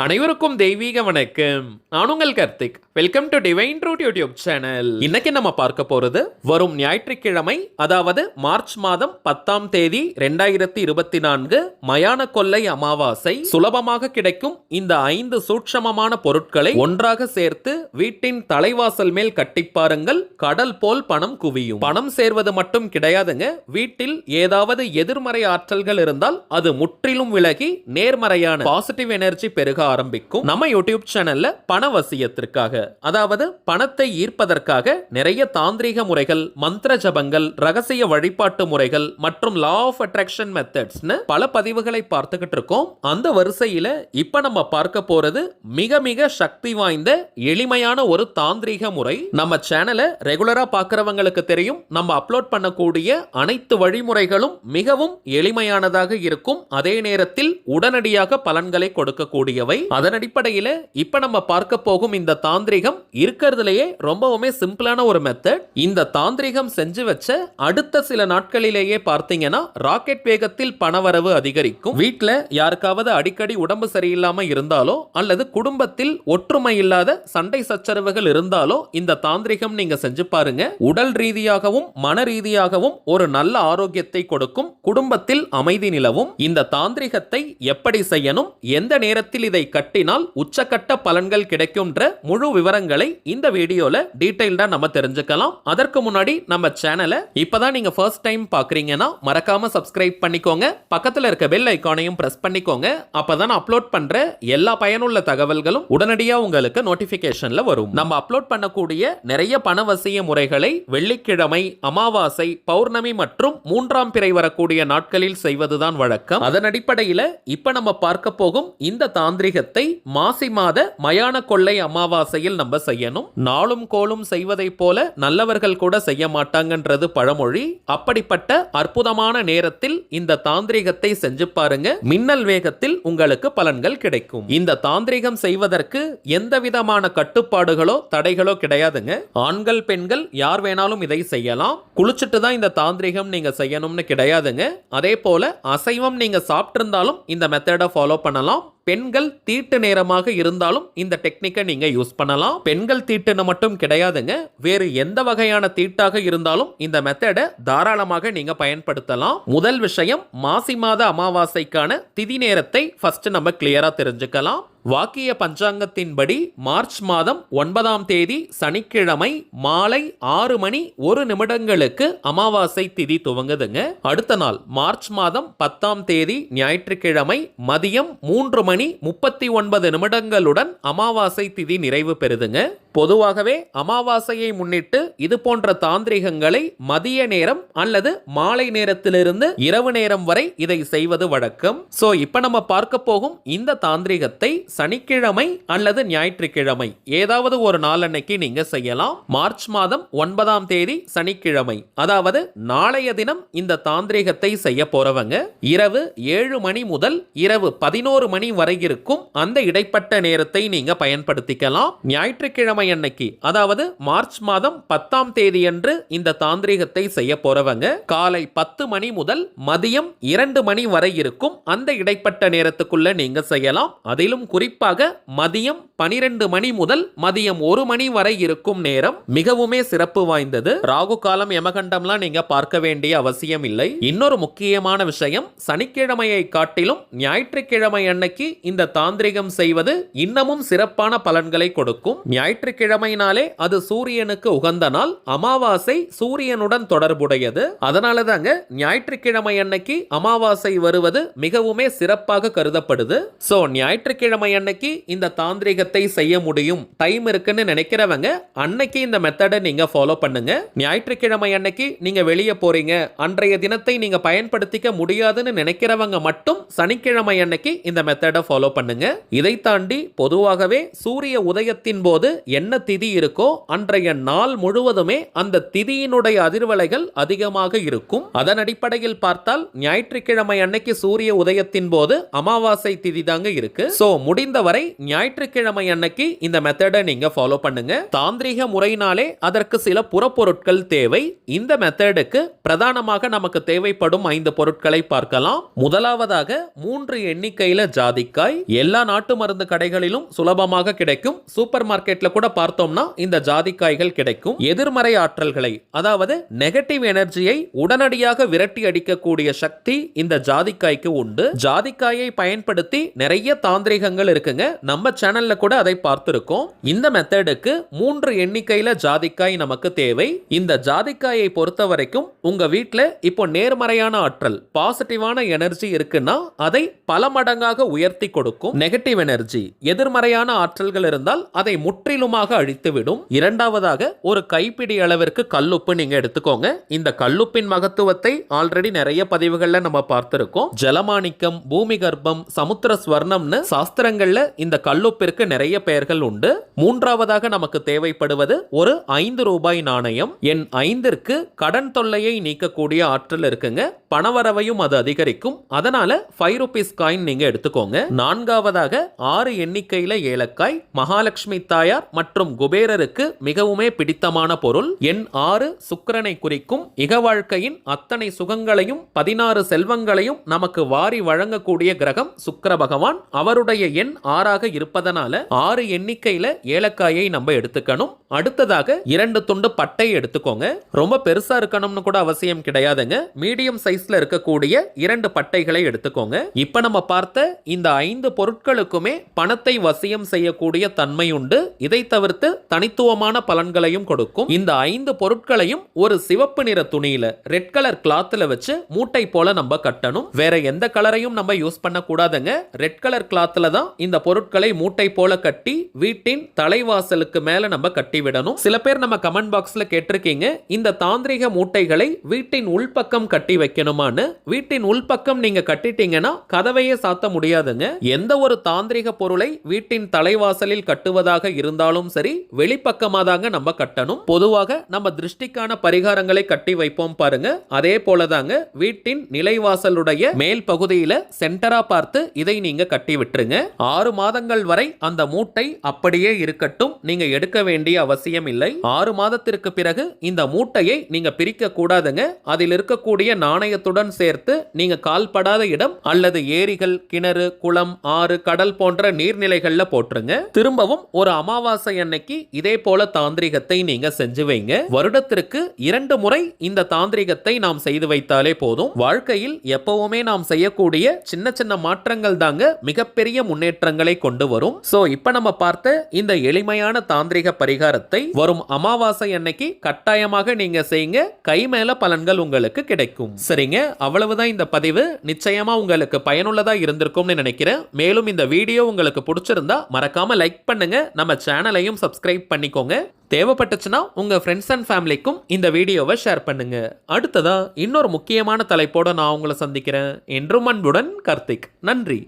அனைவருக்கும் தெய்வீக வணக்கம். நான் உங்கள் Karthik. Welcome to divine truth YouTube channel. இன்னைக்கு நம்ம பார்க்க போறது வரும் ஞாயிற்றுக்கிழமை, அதாவது மார்ச் மாதம் 10ஆம் தேதி 2024 மயான கொள்ளை அமாவாசை. சுலபமாக கிடைக்கும் இந்த 5 சூட்சமமான பொருட்களை ஒன்றாக சேர்த்து வீட்டின் தலைவாசல் மேல் கட்டிப்பாருங்கள். கடல் போல் பணம் குவியும். பணம் சேர்வது மட்டும் கிடையாதுங்க. வீட்டில் ஏதாவது எதிர்மறை ஆற்றல்கள் இருந்தால் அது முற்றிலும் விலகி நேர்மறையான பாசிட்டிவ் எனர்ஜி பெருக ஆரம்பிக்கும். நம்ம யூடியூப் சேனல்ல பணவசியத்திற்காக, அதாவது பணத்தை ஈர்ப்பதற்காக நிறைய தாந்திரீக முறைகள், மந்திர ஜபங்கள், ரகசிய வழிபாட்டு முறைகள் மற்றும் லா ஆஃப் அட்ராக்ஷன் மெத்தட்ஸ்னு பல பதிவுகளை பார்த்துக்கிட்டு இருக்கோம். அந்த வரிசையில இப்ப நம்ம பார்க்க போறது மிக மிக சக்தி வாய்ந்த எளிமையான ஒரு தாந்திரீக முறை. நம்ம சேனலை ரெகுலரா பார்க்கிறவங்களுக்கு தெரியும், நம்ம அப்லோட் பண்ணக்கூடிய அனைத்து வழிமுறைகளும் மிகவும் எளிமையானதாக இருக்கும். அதே நேரத்தில் உடனடியாக பலன்களை கொடுக்கக்கூடியவை. அதன் அடிப்படையில் இப்ப நம்ம பார்க்க போகும் இந்த தாந்திரிகம் இருக்கிறதுலயே ரொம்பவுமே சிம்பிளான ஒரு மெத்தட். இந்த தாந்திரிகம் செஞ்சு வச்ச அடுத்த சில நாட்களிலேயே பார்த்தீங்கன்னா ராக்கெட் வேகத்தில் பணவரவு அதிகரிக்கும். வீட்டில் யாருக்காவது அடிக்கடி உடம்பு சரியில்லாம இருந்தாலோ அல்லது குடும்பத்தில் ஒற்றுமை இல்லாத சண்டை சச்சரவுகள் இருந்தாலோ இந்த தாந்திரிகம் நீங்க செஞ்சு பாருங்க. உடல் ரீதியாகவும் மன ரீதியாகவும் ஒரு நல்ல ஆரோக்கியத்தை கொடுக்கும். குடும்பத்தில் அமைதி நிலவும். இந்த தாந்திரிகத்தை எப்படி செய்யணும், எந்த நேரத்தில் இதை கட்டினால் உச்சக்கட்ட பலன்கள் கிடைக்கும்ன்ற முழு விவரங்களை இந்த வீடியோல டீடைல்டா நம்ம தெரிஞ்சுக்கலாம். அதற்கு முன்னாடி நம்ம சேனலை இப்பதான் நீங்க ஃபர்ஸ்ட் டைம் பாக்குறீங்கன்னா மறக்காம சப்ஸ்கிரைப் பண்ணிக்கோங்க. பக்கத்துல இருக்க பெல் ஐகானையும் பிரஸ் பண்ணிக்கோங்க. அப்பதான் அப்லோட் பண்ற எல்லா பயனுள்ள தகவல்களும் உடனடியா உங்களுக்கு நோட்டிபிகேஷன்ல வரும். நம்ம அப்லோட் பண்ணக்கூடிய நிறைய பணவசிய முறைகளை வெள்ளிக்கிழமை, அமாவாசை, பௌர்ணமி மற்றும் 3ஆம் பிறை வரக்கூடிய நாட்களில் செய்வதுதான் வழக்கம். அதன் அடிப்படையில் இப்ப நம்ம பார்க்க போகும் இந்த தாந்திரிகத்தை மாசி மாத மயான கொள்ளை அமாவாசையில் நம்ம செய்யணும். நாளும் கோளும் செய்வதை போல நல்லவர்கள் கூட செய்ய மாட்டாங்கன்றது பழமொழி. அப்படிப்பட்ட அற்புதமான நேரத்தில் இந்த தாந்திரிகத்தை செஞ்சு பாருங்க. மின்னல் வேகத்தில் உங்களுக்கு பலன்கள் கிடைக்கும். இந்த தாந்திரிகம் செய்வதற்கு எந்த விதமான கட்டுப்பாடுகளோ தடைகளோ கிடையாதுங்க. ஆண்கள் பெண்கள் யார் வேணாலும் இதை செய்யலாம். குளிச்சுட்டு தான் இந்த தாந்திரிகம் நீங்க செய்யணும்னு கிடையாதுங்க. அதே போல அசைவம் நீங்க சாப்பிட்டு இருந்தாலும் இந்த மெத்தடை ஃபாலோ பண்ணலாம். பெண்கள் தீட்டு நேரமாக இருந்தாலும் இந்த டெக்னிக்கை நீங்க யூஸ் பண்ணலாம். பெண்கள் தீட்டுன்னு மட்டும் கிடையாதுங்க, வேறு எந்த வகையான தீட்டாக இருந்தாலும் இந்த மெத்தடை தாராளமாக நீங்க பயன்படுத்தலாம். முதல் விஷயம், மாசி மாத அமாவாசைக்கான திதி நேரத்தை ஃபர்ஸ்ட் நம்ம கிளியரா தெரிஞ்சுக்கலாம். வாக்கிய பஞ்சாங்கத்தின்படி மார்ச் மாதம் 9ஆம் தேதி சனிக்கிழமை மாலை 6 மணி 1 நிமிடங்களுக்கு அமாவாசை திதி துவங்குதுங்க. அடுத்த நாள் மார்ச் மாதம் 10ஆம் தேதி ஞாயிற்றுக்கிழமை மதியம் 3 மணி 39 நிமிடங்களுடன் அமாவாசை திதி நிறைவு பெறுதுங்க. பொதுவாகவே அமாவாசையை முன்னிட்டு இது போன்ற தாந்திரிகங்களை மதிய நேரம் அல்லது மாலை நேரத்திலிருந்து இரவு நேரம் வரை இதை செய்வது வழக்கம். சோ இப்ப நம்ம பார்க்க போகும் இந்த தாந்திரிகத்தை சனிக்கிழமை அல்லது ஞாயிற்றுக்கிழமை ஏதாவது ஒரு நாள் அன்னைக்கு நீங்க செய்யலாம். மார்ச் மாதம் 9ஆம் தேதி சனிக்கிழமை, அதாவது நாளைய தினம் இந்த தாந்திரிகத்தை செய்ய போறவங்க இரவு 7 மணி முதல் இரவு 11 மணி வரை இருக்கும் அந்த இடைப்பட்ட நேரத்தை நீங்க பயன்படுத்திக்கலாம். ஞாயிற்றுக்கிழமை அன்னைக்கு, அதாவது மார்ச் மாதம் 10ஆம் தேதி அன்று இந்த தாந்திரிகத்தை செய்ய போறவங்க காலை 10 மணி முதல் மதியம் 2 மணி வரை இருக்கும் அந்த இடைப்பட்ட நேரத்துக்குள்ள நீங்க செய்யலாம். அதிலும் குறிப்பாக மதியம் 12 மணி முதல் மதியம் 1 மணி வரை இருக்கும் நேரம் மிகவுமே சிறப்பு வாய்ந்தது. ராகு காலம், யமகண்டம்லாம் நீங்க பார்க்க வேண்டிய அவசியம் இல்லை. இன்னொரு முக்கியமான விஷயம், சனிக்கிழமையை காட்டிலும் ஞாயிற்றுக்கிழமை அன்னைக்கு இந்த தாந்திரிகம் செய்வது இன்னமும் சிறப்பான பலன்களை கொடுக்கும். ஞாயிற்றுக்கிழமைனாலே அது சூரியனுக்கு உகந்த நாள். அமாவாசை சூரியனுடன் தொடர்புடையது. அதனால தாங்க ஞாயிற்றுக்கிழமை அன்னைக்கு அமாவாசை வருவது மிகவுமே சிறப்பாக கருதப்படுது. சோ ஞாயிற்றுக்கிழமை அன்னைக்கு இந்த தாந்திரிகத்தை செய்ய முடியும், டைம் இருக்குன்னு நினைக்கிறவங்க அன்னைக்கு இந்த மெத்தடை நீங்க ஃபாலோ பண்ணுங்க. ஞாயிற்றுக்கிழமை அன்னைக்கு நீங்க வெளியே போறீங்க, அன்றைய தினத்தை நீங்க பயன்படுத்திக்க முடியாதுன்னு நினைக்கிறவங்க மட்டும் சனிக்கிழமை அன்னைக்கு இந்த மெத்தடை ஃபாலோ பண்ணுங்க. இதை தாண்டி பொதுவாகவே சூரிய உதயத்தின் போது என்ன திதி இருக்கோ அன்றைய நாள் முழுவதுமே அந்த திதியினுடைய அதிர்வலைகள் அதிகமாக இருக்கும். அதன் அடிப்படையில் பார்த்தால் ஞாயிற்றுக்கிழமை அன்னைக்கு சூரிய உதயத்தின் போது அமாவாசை திதி தாங்க இருக்கு. சோ முடிந்தவரை ஞாயிற்றுக்கிழமை அன்னைக்கு இந்த மெத்தடை நீங்க ஃபாலோ பண்ணுங்க. தாந்திரிக முறையினாலே அதற்கு சில புறப்பொருட்கள் தேவை. இந்த மெத்தடுக்கு பிரதானமாக நமக்கு தேவைப்படும் 5 பொருட்களை பார்க்கலாம். முதலாவதாக 3 எண்ணிக்கையில ஜாதிக்காய். எல்லா நாட்டு மருந்து கடைகளிலும் சுலபமாக கிடைக்கும். சூப்பர் மார்க்கெட்ல கூட பார்த்தோம்னா இந்த ஜாதிக்காய்கள் கிடைக்கும். எதிர்மறை ஆற்றல்களை, அதாவது நெகட்டிவ் எனர்ஜியை உடனடியாக விரட்டி அடிக்கக்கூடிய சக்தி இந்த ஜாதிக்காய்க்கு உண்டு. ஜாதிக்காயை பயன்படுத்தி நிறைய தாந்திரிகங்கள் இருக்குங்க. நம்ம சேனல்ல கூட அதை பார்த்திருக்கோம். இந்த மெத்தடுக்கு 3 எண்ணிக்கையில ஜாதிக்காய் நமக்கு தேவை. இந்த ஜாதிக்காயை பொறுத்த வரைக்கும் உங்க வீட்ல இப்போ நேர்மறையான ஆற்றல், பாசிட்டிவான எனர்ஜி இருக்குன்னா அதை பல மடங்காக உயர்த்தி கொடுக்கும். நெகட்டிவ் எனர்ஜி, எதிர்மறையான ஆற்றல்கள் இருந்தால் அதை முற்றிலுமாக அழித்துவிடும். இரண்டாவதாக ஒரு கைப்பிடி அளவிற்கு கல்லுப்பு நீங்க எடுத்துக்கோங்க. இந்த கல்லுப்பின் மகத்துவத்தை ஆல்ரெடி நிறைய பதிவுகள்ல நம்ம பார்த்திருக்கோம். ஜலமாணிக்கம், பூமி கர்ப்பம், சமுத்திர ஸ்வர்ணம்னு சாஸ்திரங்கள்ல இந்த கல்லுப்பிற்கு நிறைய பெயர்கள் உண்டு. மூன்றாவதாக நமக்கு தேவைப்படுவது ஒரு 5 ரூபாய் நாணயம். எண் 5ற்கு கடன் தொல்லையை நீக்கக்கூடிய ஆற்றல் இருக்குங்க. பணவரவையும் அது அதிகரிக்கும். அதனால 5 ரூபீஸ் காயின் நீங்க எடுத்துக்கோங்க. நான்காவதாக 6 எண்ணிக்கையில ஏலக்காய். மகாலட்சுமி தாயார் மற்றும் குபேரருக்கு மிகவுமே பிடித்தமான பொருள். எண் 6 சுக்கிரனை குறிக்கும். இக வாழ்க்கையின் அத்தனை சுகங்களையும் 16 செல்வங்களையும் நமக்கு வாரி வழங்கக்கூடிய கிரகம் சுக்கிர பகவான். அவருடைய எண் 6ஆக இருப்பதனால 6 எண்ணிக்கையில ஏலக்காயை நம்ம எடுத்துக்கணும். அடுத்ததாக 2 துண்டு பட்டை எடுத்துக்கோங்க. ரொம்ப பெருசா இருக்கணும்னு கூட அவசியம் கிடையாதுங்க. மீடியம் சைஸ்ல இருக்கக்கூடிய 2 பட்டைகளை எடுத்துக்கோங்க. இப்ப நம்ம பார்த்த இந்த 5 பொருட்களுக்குமே பணத்தை வசியம் செய்யக்கூடிய தன்மை உண்டு. இதை தவிர்த்து தனித்துவமான பலன்களையும் கொடுக்கும். இந்த 5 பொருட்களையும் ஒரு சிவப்பு நிற துணியில, ரெட் கலர் கிளாத்ல வச்சு மூட்டை போல நம்ம கட்டணும். வேற எந்த கலரையும் நம்ம யூஸ் பண்ண கூடாதுங்க. ரெட் கலர் கிளாத்ல தான் இந்த பொருட்களை மூட்டை போல கட்டி வீட்டின் தலைவாசலுக்கு மேல நம்ம கட்டி விடணும். சில பேர் நம்ம கமெண்ட் பாக்ஸ்ல கேட்டிருக்கீங்க, இந்த தாந்திரிக மூட்டைகளை வீட்டின் உள்பக்கம் கட்டி வைக்கணுமான்னு. வீட்டின் உள்பக்கம் நீங்க கட்டிட்டீங்கன்னா கதவையே சாத்த முடியாதுங்க. எந்த ஒரு தாந்திரிக பொருளை வீட்டின் தலைவாசலில் கட்டுவதாக இருந்தாலும் சரி, வெளிப்பக்கமா தாங்க நம்ம கட்டணும். பொதுவாக நம்ம திருஷ்டிக்கான பரிகாரங்களை கட்டி வைப்போம் பாருங்க, அதே போலதாங்க வீட்டின் நிலைவாசலுடைய மேல் பகுதியில சென்டரா பார்த்து இதை நீங்க கட்டி விட்டுருங்க. 6 மாதங்கள் வரை அந்த மூட்டை அப்படியே இருக்கட்டும். நீங்க எடுக்க வேண்டிய அவசியம் இல்லை. 6 மாதத்திற்கு பிறகு இந்த மூட்டையை நீங்க பிரிக்க கூடாதுங்க. அதில் இருக்கக்கூடிய நாணயத்துடன் சேர்த்து நீங்க கால்படாத இடம் அல்லது ஏரிகள், கிணறு, குளம், ஆறு, கடல் போன்ற நீர்நிலைகள்ல போட்டுருங்க. திரும்பவும் ஒரு அமாவாசை அன்னைக்கு இதே போல தாந்திரிகத்தை நீங்க செஞ்சு வைங்க. வருடத்திற்கு 2 முறை இந்த தாந்திரிகத்தை நாம் செய்து வைத்தாலே போதும். வாழ்க்கையில் எப்பவுமே நாம் செய்யக்கூடிய சின்ன சின்ன மாற்றங்கள் தாங்க மிகப்பெரிய முன்னேற்றங்களை கொண்டு வரும். சோ இப்ப நம்ம பார்த்த இந்த எளிமையான தாந்திரிக பரிகாரத்தை வரும் அமாவாசை அன்னைக்கு கட்டாயமாக நீங்க செய்யுங்க. கை மேல பலன்கள் உங்களுக்கு கிடைக்கும். சரிங்க, அவ்வளவுதான் இந்த பதிவு. நிச்சயமா உங்களுக்கு பயனுள்ளதா இருந்திருக்கும்னு நினைக்கிறேன். மேலும் இந்த வீடியோ உங்களுக்கு பிடிச்சிருந்தா மறக்காம லைக் பண்ணுங்க. நம்ம சேனலையும் சப்ஸ்கிரைப் பண்ணிக்கோங்க. தேவைப்பட்டுச்சுன்னா உங்க ஃப்ரெண்ட்ஸ் அண்ட் ஃபேமிலிக்கும் இந்த வீடியோவை ஷேர் பண்ணுங்க. அடுத்ததா இன்னொரு முக்கியமான தலைப்போட நான் உங்களை சந்திக்கிறேன். என்றும் அன்புடன் கார்த்திக். நன்றி.